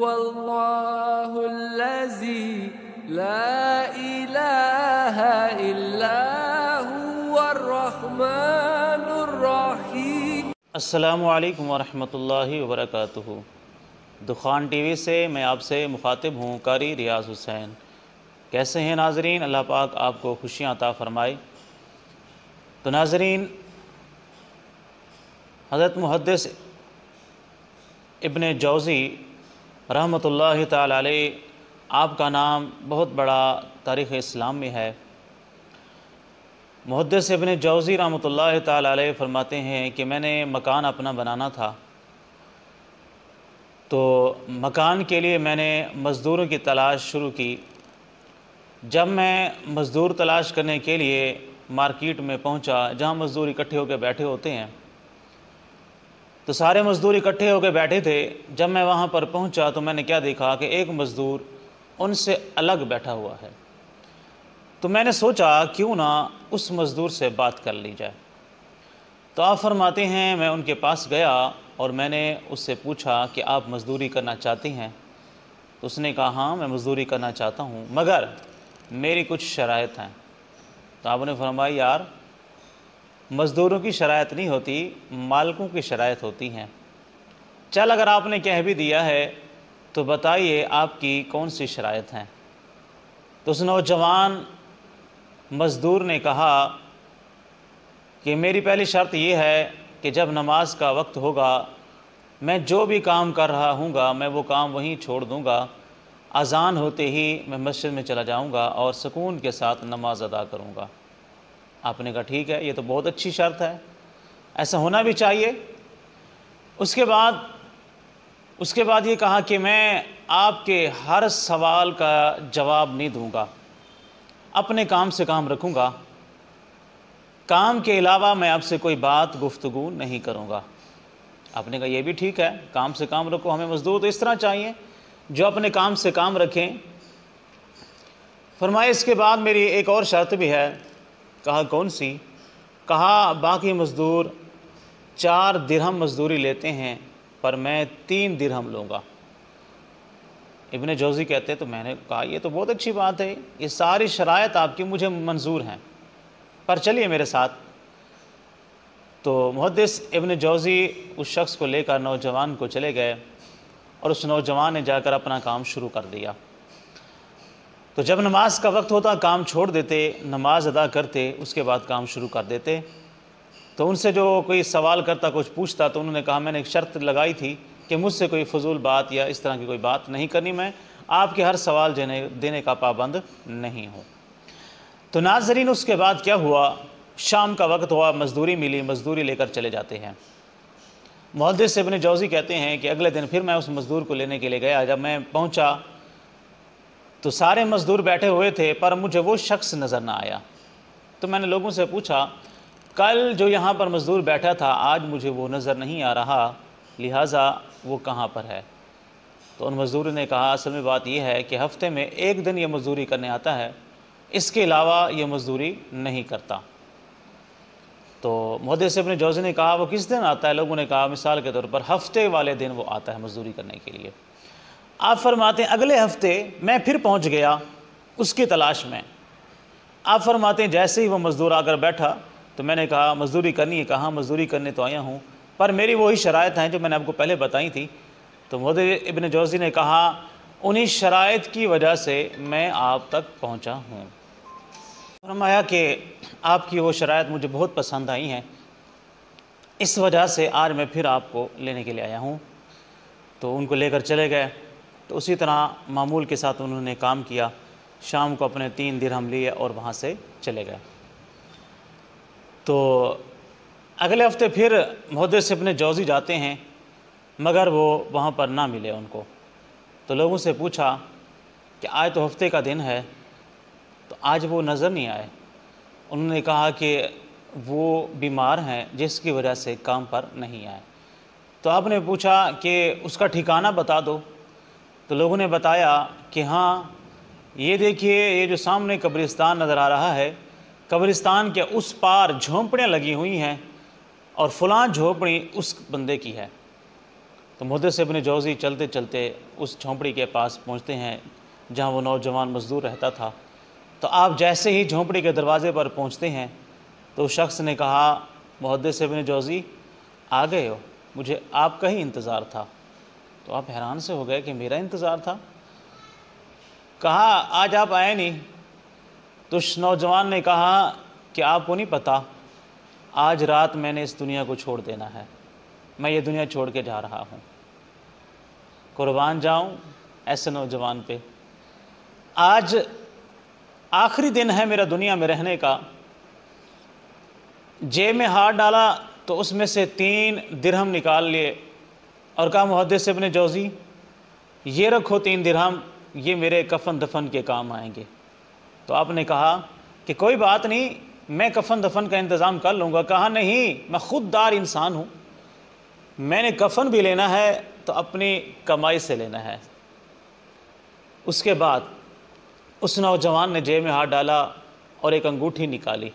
هو الله الذي لا إله إلا هو الرحمن الرحيم۔ السلام علیکم ورحمۃ اللہ وبرکاتہ۔ دخان ٹی وی سے میں آپ سے مخاطب ہوں قاری ریاض حسین۔ کیسے ہیں ناظرین؟ اللہ پاک آپ کو خوشیاں عطا فرمائے۔ تو ناظرین، حضرت محدث ابن جوزی رحمۃ اللہ تعالی علیہ، آپ کا نام بہت بڑا تاریخ اسلام میں ہے۔ محدث ابن جوزی رحمۃ اللہ تعالی علیہ فرماتے ہیں کہ میں نے مکان اپنا بنانا تھا، تو مکان کے لیے میں نے مزدوروں کی تلاش شروع کی۔ جب میں مزدور تلاش کرنے کے لیے مارکیٹ میں پہنچا، جہاں مزدور اکٹھے ہو کے بیٹھے ہوتے ہیں، تو سارے مزدور اکٹھے ہو کے بیٹھے تھے۔ جب میں وہاں پر پہنچا تو میں نے کیا دیکھا کہ ایک مزدور ان سے الگ بیٹھا ہوا ہے۔ تو میں نے سوچا کیوں نہ اس مزدور سے بات کر لی جائے۔ تو آپ فرماتے ہیں میں ان کے پاس گیا اور میں نے اس سے پوچھا کہ آپ مزدوری کرنا چاہتے ہیں؟ تو اس نے کہا ہاں میں مزدوری کرنا چاہتا ہوں، مگر میری کچھ شرائط ہیں۔ تو آپ نے فرمایا یار، مزدوروں کی شرائط نہیں ہوتی، مالکوں کی شرائط ہوتی ہیں۔ چل اگر آپ نے کہہ بھی دیا ہے تو بتائیے آپ کی کون سی شرائط ہیں۔ تو اس نوجوان مزدور نے کہا کہ میری پہلی شرط یہ ہے کہ جب نماز کا وقت ہوگا، میں جو بھی کام کر رہا ہوں گا میں وہ کام وہیں چھوڑ دوں گا، اذان ہوتے ہی میں مسجد میں چلا جاؤں گا اور سکون کے ساتھ نماز ادا کروں گا۔ آپ نے کہا ٹھیک ہے، یہ تو بہت اچھی شرط ہے، ایسا ہونا بھی چاہیے۔ اس کے بعد یہ کہا کہ میں آپ کے ہر سوال کا جواب نہیں دوں گا، اپنے کام سے کام رکھوں گا، کام کے علاوہ میں آپ سے کوئی بات گفتگو نہیں کروں گا۔ آپ نے کہا یہ بھی ٹھیک ہے، کام سے کام رکھو، ہمیں مزدور تو اس طرح چاہیے جو اپنے کام سے کام رکھیں۔ فرمایا اس کے بعد میری ایک اور شرط بھی ہے۔ کہا کون سی؟ کہا باقی مزدور 4 درہم مزدوری لیتے ہیں پر میں 3 درہم لوں گا۔ ابن جوزی کہتے تو میں نے کہا یہ تو بہت اچھی بات ہے، یہ ساری شرائط آپ کی مجھے منظور ہیں، پر چلیے میرے ساتھ۔ تو محدث ابن جوزی اس شخص کو لے کر نوجوان کو چلے گئے اور اس نوجوان نے جا کر اپنا کام شروع کر دیا۔ تو جب نماز کا وقت ہوتا کام چھوڑ دیتے، نماز ادا کرتے، اس کے بعد کام شروع کر دیتے۔ تو ان سے جو کوئی سوال کرتا، کچھ پوچھتا، تو انہوں نے کہا میں نے ایک شرط لگائی تھی کہ مجھ سے کوئی فضول بات یا اس طرح کی کوئی بات نہیں کرنی، میں آپ کے ہر سوال دینے کا پابند نہیں ہوں۔ تو ناظرین اس کے بعد کیا ہوا؟ شام کا وقت ہوا، مزدوری ملی، مزدوری لے کر چلے جاتے ہیں۔ محدث ابن جوزی کہتے ہیں کہ اگلے دن پھر میں اس مزدور کو لینے کے لیے گیا۔ جب میں پہنچا تو سارے مزدور بیٹھے ہوئے تھے پر مجھے وہ شخص نظر نہ آیا۔ تو میں نے لوگوں سے پوچھا کل جو یہاں پر مزدور بیٹھا تھا آج مجھے وہ نظر نہیں آ رہا، لہٰذا وہ کہاں پر ہے؟ تو ان مزدوروں نے کہا اصل میں بات یہ ہے کہ ہفتے میں 1 دن یہ مزدوری کرنے آتا ہے، اس کے علاوہ یہ مزدوری نہیں کرتا۔ تو محدث ابن جوزی نے کہا وہ کس دن آتا ہے؟ لوگوں نے کہا مثال کے طور پر ہفتے والے دن وہ آتا ہے مزدوری کرنے کے لیے۔ آپ فرماتے ہیں اگلے ہفتے میں پھر پہنچ گیا اس کی تلاش میں۔ آپ فرماتے ہیں جیسے ہی وہ مزدور آ کر بیٹھا تو میں نے کہا مزدوری کرنی ہے؟ کہا مزدوری کرنے تو آیا ہوں، پر میری وہی شرائط ہیں جو میں نے آپ کو پہلے بتائی تھی۔ تو محدث ابن جوزی نے کہا انہی شرائط کی وجہ سے میں آپ تک پہنچا ہوں۔ فرمایا کہ آپ کی وہ شرائط مجھے بہت پسند آئی ہیں، اس وجہ سے آج میں پھر آپ کو لینے کے لیے آیا ہوں۔ تو ان کو لے کر چلے گئے۔ تو اسی طرح معمول کے ساتھ انہوں نے کام کیا، شام کو اپنے 3 درہم لیے اور وہاں سے چلے گئے۔ تو اگلے ہفتے پھر محدث ابن جوزی جاتے ہیں مگر وہ وہاں پر نہ ملے ان کو۔ تو لوگوں سے پوچھا کہ آج تو ہفتے کا دن ہے، تو آج وہ نظر نہیں آئے۔ انہوں نے کہا کہ وہ بیمار ہیں جس کی وجہ سے کام پر نہیں آئے۔ تو آپ نے پوچھا کہ اس کا ٹھکانہ بتا دو۔ تو لوگوں نے بتایا کہ ہاں یہ دیکھیے یہ جو سامنے قبرستان نظر آ رہا ہے، قبرستان کے اس پار جھونپڑیاں لگی ہوئی ہیں اور فلاں جھونپڑی اس بندے کی ہے۔ تو محدث ابن جوزی چلتے چلتے اس جھونپڑی کے پاس پہنچتے ہیں جہاں وہ نوجوان مزدور رہتا تھا۔ تو آپ جیسے ہی جھونپڑی کے دروازے پر پہنچتے ہیں تو اس شخص نے کہا، محدث ابن جوزی آ گئے ہو، مجھے آپ کا ہی انتظار تھا۔ تو آپ حیران سے ہو گئے کہ میرا انتظار تھا؟ کہا آج آپ آئے نہیں۔ تو اس نوجوان نے کہا کہ آپ کو نہیں پتہ، آج رات میں نے اس دنیا کو چھوڑ دینا ہے، میں یہ دنیا چھوڑ کے جا رہا ہوں۔ قربان جاؤں ایسے نوجوان پہ۔ آج آخری دن ہے میرا دنیا میں رہنے کا۔ جیب میں ہاتھ ڈالا تو اس میں سے 3 درہم نکال لیے اور کہا، محدث ابن جوزی یہ رکھو 3 درہم، یہ میرے کفن دفن کے کام آئیں گے۔ تو آپ نے کہا کہ کوئی بات نہیں، میں کفن دفن کا انتظام کر لوں گا۔ کہا نہیں، میں خود دار انسان ہوں، میں نے کفن بھی لینا ہے تو اپنی کمائی سے لینا ہے۔ اس کے بعد اس نوجوان نے جیب میں ہاتھ ڈالا اور ایک انگوٹھی نکالی،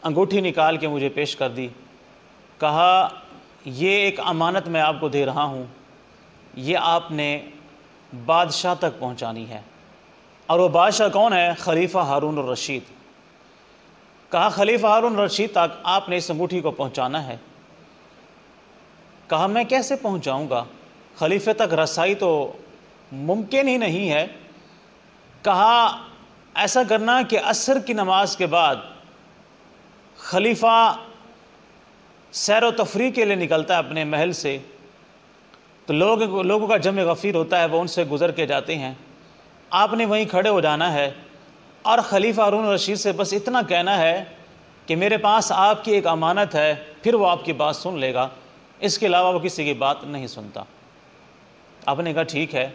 انگوٹھی نکال کے مجھے پیش کر دی۔ کہا یہ ایک امانت میں آپ کو دے رہا ہوں، یہ آپ نے بادشاہ تک پہنچانی ہے۔ اور وہ بادشاہ کون ہے؟ خلیفہ ہارون الرشید۔ کہا خلیفہ ہارون الرشید تک آپ نے اس انگوٹھی کو پہنچانا ہے۔ کہا میں کیسے پہنچاؤں گا، خلیفے تک رسائی تو ممکن ہی نہیں ہے۔ کہا ایسا کرنا کہ عصر کی نماز کے بعد خلیفہ سیر و تفریح کے لیے نکلتا ہے اپنے محل سے، تو لوگوں کا جمع غفیر ہوتا ہے، وہ ان سے گزر کے جاتے ہیں، آپ نے وہیں کھڑے ہو جانا ہے اور خلیفہ ہارون الرشید سے بس اتنا کہنا ہے کہ میرے پاس آپ کی ایک امانت ہے، پھر وہ آپ کی بات سن لے گا، اس کے علاوہ وہ کسی کی بات نہیں سنتا۔ آپ نے کہا ٹھیک ہے۔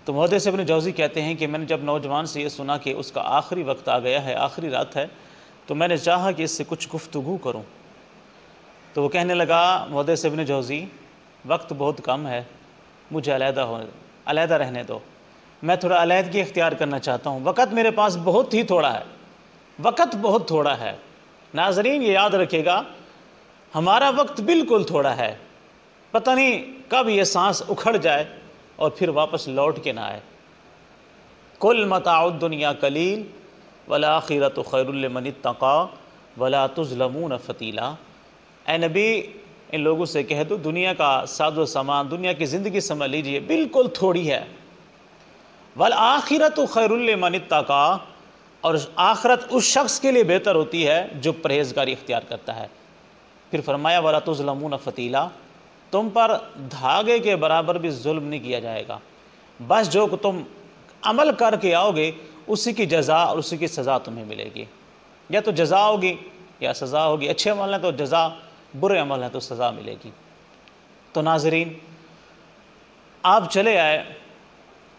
تو محدث ابن جوزی کہتے ہیں کہ میں نے جب نوجوان سے یہ سنا کہ اس کا آخری وقت آ گیا ہے، آخری رات ہے، تو میں نے چاہا کہ اس سے کچھ گفتگو کروں۔ تو وہ کہنے لگا، محدث ابن جوزی وقت بہت کم ہے، مجھے علیحدہ رہنے دو، میں تھوڑا علیحدگی اختیار کرنا چاہتا ہوں، وقت میرے پاس بہت ہی تھوڑا ہے، وقت بہت تھوڑا ہے۔ ناظرین یہ یاد رکھے گا، ہمارا وقت بالکل تھوڑا ہے، پتہ نہیں کب یہ سانس اکھڑ جائے اور پھر واپس لوٹ کے نہ آئے۔ کل متاع الدنیا قلیل والآخرۃ خیر لمن اتقی ولا تظلمون فتیلا۔ اے نبی ان لوگوں سے کہہ دو دنیا کا ساز و سامان، دنیا کی زندگی سمجھ لیجئے بالکل تھوڑی ہے، والآخرۃ خیر لمن اتقی، اور آخرت اس شخص کے لیے بہتر ہوتی ہے جو پرہیزگاری اختیار کرتا ہے۔ پھر فرمایا ولا تظلمون فتیلا، تم پر دھاگے کے برابر بھی ظلم نہیں کیا جائے گا، بس جو تم عمل کر کے آؤ گے اسی کی جزا اور اسی کی سزا تمہیں ملے گی، یا تو جزا ہوگی یا سزا ہوگی، اچھے عمل ہیں تو جزا، برے عمل ہیں تو سزا ملے گی۔ تو ناظرین آپ چلے آئے،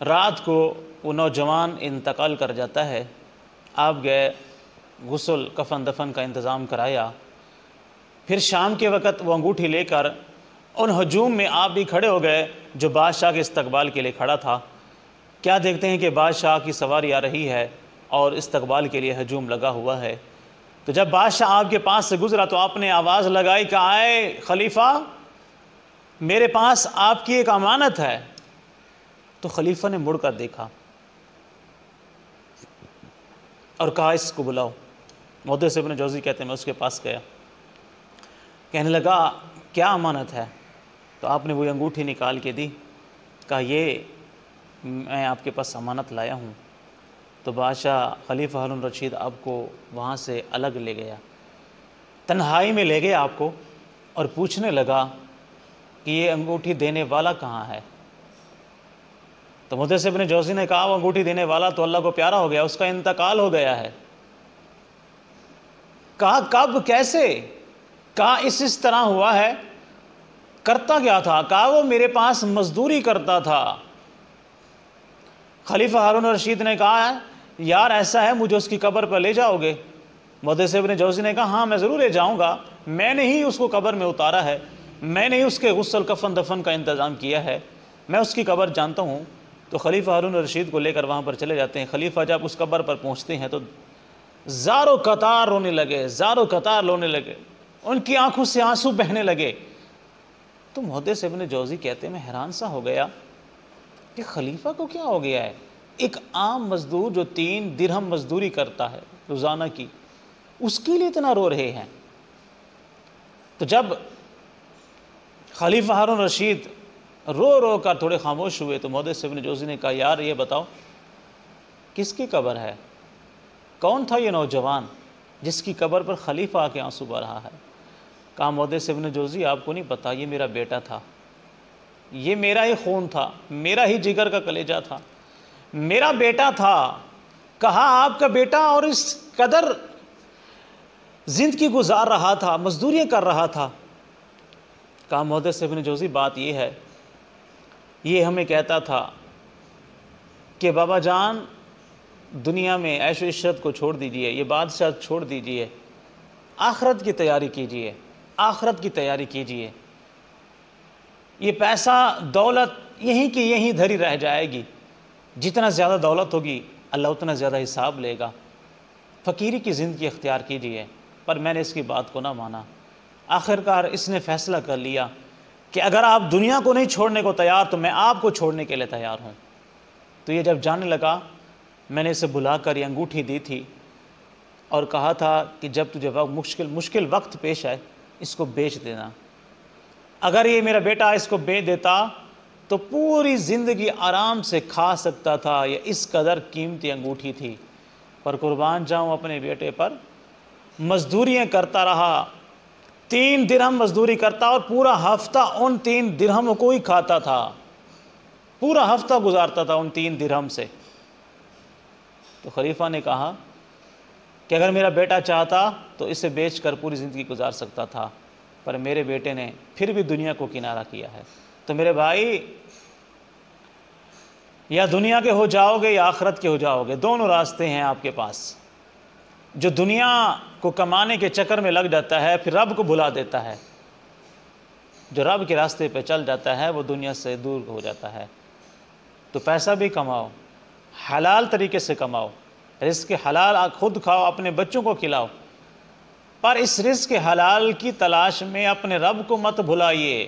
رات کو وہ نوجوان انتقال کر جاتا ہے، آپ گئے غسل کفن دفن کا انتظام کرایا، پھر شام کے وقت وہ انگوٹھی لے کر ان ہجوم میں آپ بھی کھڑے ہو گئے جو بادشاہ کے استقبال کے لیے کھڑا تھا۔ کیا دیکھتے ہیں کہ بادشاہ کی سواری آ رہی ہے اور استقبال کے لیے ہجوم لگا ہوا ہے۔ تو جب بادشاہ آپ کے پاس سے گزرا تو آپ نے آواز لگائی کہ آئے خلیفہ، میرے پاس آپ کی ایک امانت ہے۔ تو خلیفہ نے مڑ کر دیکھا اور کہا اس کو بلاؤ۔ محدث ابن جوزی کہتے ہیں میں اس کے پاس گیا، کہنے لگا کیا امانت ہے؟ تو آپ نے وہ انگوٹھی نکال کے دی، کہا یہ میں آپ کے پاس امانت لایا ہوں۔ تو بادشاہ خلیفہ ہارون الرشید آپ کو وہاں سے الگ لے گیا، تنہائی میں لے گیا آپ کو، اور پوچھنے لگا کہ یہ انگوٹھی دینے والا کہاں ہے؟ تو محدث ابن جوزی نے کہا وہ انگوٹھی دینے والا تو اللہ کو پیارا ہو گیا، اس کا انتقال ہو گیا ہے۔ کہا کب، کیسے؟ کہا اس طرح ہوا ہے۔ کرتا کیا تھا؟ کہا وہ میرے پاس مزدوری کرتا تھا۔ خلیفہ ہارون الرشید نے کہا یار ایسا ہے مجھے اس کی قبر پر لے جاؤ گے؟ محدث ابن جوزی نے کہا ہاں میں ضرور لے جاؤں گا، میں نے ہی اس کو قبر میں اتارا ہے، میں نے ہی اس کے غسل کفن دفن کا انتظام کیا ہے، میں اس کی قبر جانتا ہوں۔ تو خلیفہ ہارون الرشید کو لے کر وہاں پر چلے جاتے ہیں۔ خلیفہ جب اس قبر پر پہنچتے ہیں تو زار و قطار رونے لگے، زار و قطار رونے لگے، ان کی آنکھوں سے آنسو بہنے لگے۔ تو محدث ابن جوزی کہتے ہیں میں حیران سا ہو گیا کہ خلیفہ کو کیا ہو گیا ہے، ایک عام مزدور جو 3 درہم مزدوری کرتا ہے روزانہ کی، اس کے لیے اتنا رو رہے ہیں۔ تو جب خلیفہ ہارون رشید رو رو کر تھوڑے خاموش ہوئے تو محدث ابن جوزی نے کہا یار یہ بتاؤ کس کی قبر ہے، کون تھا یہ نوجوان جس کی قبر پر خلیفہ آ کے آنسو بہہ رہا ہے؟ کہا محدث ابن جوزی آپ کو نہیں پتا، یہ میرا بیٹا تھا، یہ میرا ہی خون تھا، میرا ہی جگر کا کلیجہ تھا، میرا بیٹا تھا۔ کہا آپ کا بیٹا اور اس قدر زندگی گزار رہا تھا، مزدوریاں کر رہا تھا۔ کہا محدث ابن جوزی بات یہ ہے، یہ ہمیں کہتا تھا کہ بابا جان دنیا میں عیش و عشرت کو چھوڑ دیجئے، یہ بادشاہ چھوڑ دیجئے، آخرت کی تیاری کیجئے، آخرت کی تیاری کیجئے، یہ پیسہ دولت یہیں کی یہیں دھری رہ جائے گی، جتنا زیادہ دولت ہوگی اللہ اتنا زیادہ حساب لے گا، فقیری کی زندگی اختیار کیجئے۔ پر میں نے اس کی بات کو نہ مانا، آخرکار اس نے فیصلہ کر لیا کہ اگر آپ دنیا کو نہیں چھوڑنے کو تیار تو میں آپ کو چھوڑنے کے لیے تیار ہوں۔ تو یہ جب جانے لگا میں نے اسے بلا کر یہ انگوٹھی دی تھی اور کہا تھا کہ جب تجھے مشکل وقت پیش آئے اس کو بیچ دینا۔ اگر یہ میرا بیٹا اس کو بیچ دیتا تو پوری زندگی آرام سے کھا سکتا تھا، یہ اس قدر قیمتی انگوٹھی تھی۔ پر قربان جاؤں اپنے بیٹے پر، مزدوریاں کرتا رہا، 3 درہم مزدوری کرتا اور پورا ہفتہ ان 3 درہموں کو ہی کھاتا تھا، پورا ہفتہ گزارتا تھا ان 3 درہم سے۔ تو خلیفہ نے کہا کہ اگر میرا بیٹا چاہتا تو اسے بیچ کر پوری زندگی گزار سکتا تھا، پر میرے بیٹے نے پھر بھی دنیا کو کنارہ کیا ہے۔ تو میرے بھائی یا دنیا کے ہو جاؤ گے یا آخرت کے ہو جاؤ گے، دونوں راستے ہیں آپ کے پاس۔ جو دنیا کو کمانے کے چکر میں لگ جاتا ہے پھر رب کو بھلا دیتا ہے، جو رب کے راستے پہ چل جاتا ہے وہ دنیا سے دور ہو جاتا ہے۔ تو پیسہ بھی کماؤ، حلال طریقے سے کماؤ، رزق حلال خود کھاؤ، اپنے بچوں کو کھلاؤ، پر اس رزق حلال کی تلاش میں اپنے رب کو مت بھلائیے،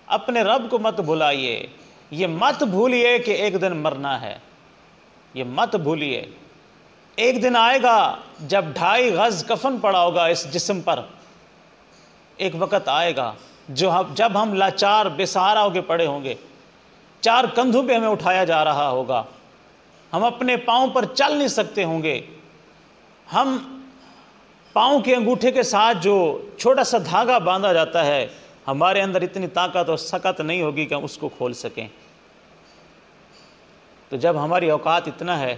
اپنے رب کو مت بھلائیے۔ یہ مت بھولیے کہ ایک دن مرنا ہے، یہ مت بھولیے۔ ایک دن آئے گا جب 2.5 گز کفن پڑا ہوگا اس جسم پر، ایک وقت آئے گا جب ہم لاچار بے سہارا ہو کے پڑے ہوں گے، 4 کندھوں پہ ہمیں اٹھایا جا رہا ہوگا، ہم اپنے پاؤں پر چل نہیں سکتے ہوں گے، ہم پاؤں کے انگوٹھے کے ساتھ جو چھوٹا سا دھاگا باندھا جاتا ہے ہمارے اندر اتنی طاقت اور سکت نہیں ہوگی کہ ہم اس کو کھول سکیں۔ تو جب ہماری اوقات اتنا ہے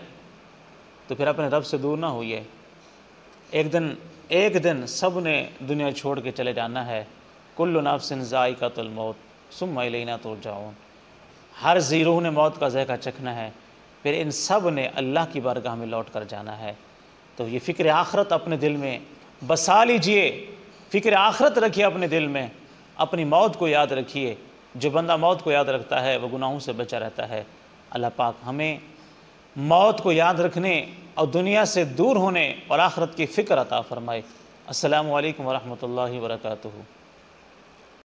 تو پھر اپنے رب سے دور نہ ہوئیے۔ ایک دن سب نے دنیا چھوڑ کے چلے جانا ہے۔ کل نفس ذائقۃ الموت ثم الینا ترجعون، ہر ذی روح نے موت کا ذائقہ چکھنا ہے، پھر ان سب نے اللہ کی بارگاہ میں لوٹ کر جانا ہے۔ تو یہ فکر آخرت اپنے دل میں بسا لیجئے، فکر آخرت رکھیے اپنے دل میں، اپنی موت کو یاد رکھیے۔ جو بندہ موت کو یاد رکھتا ہے وہ گناہوں سے بچا رہتا ہے۔ اللہ پاک ہمیں موت کو یاد رکھنے اور دنیا سے دور ہونے اور آخرت کی فکر عطا فرمائے۔ السلام علیکم ورحمۃ اللہ وبرکاتہ۔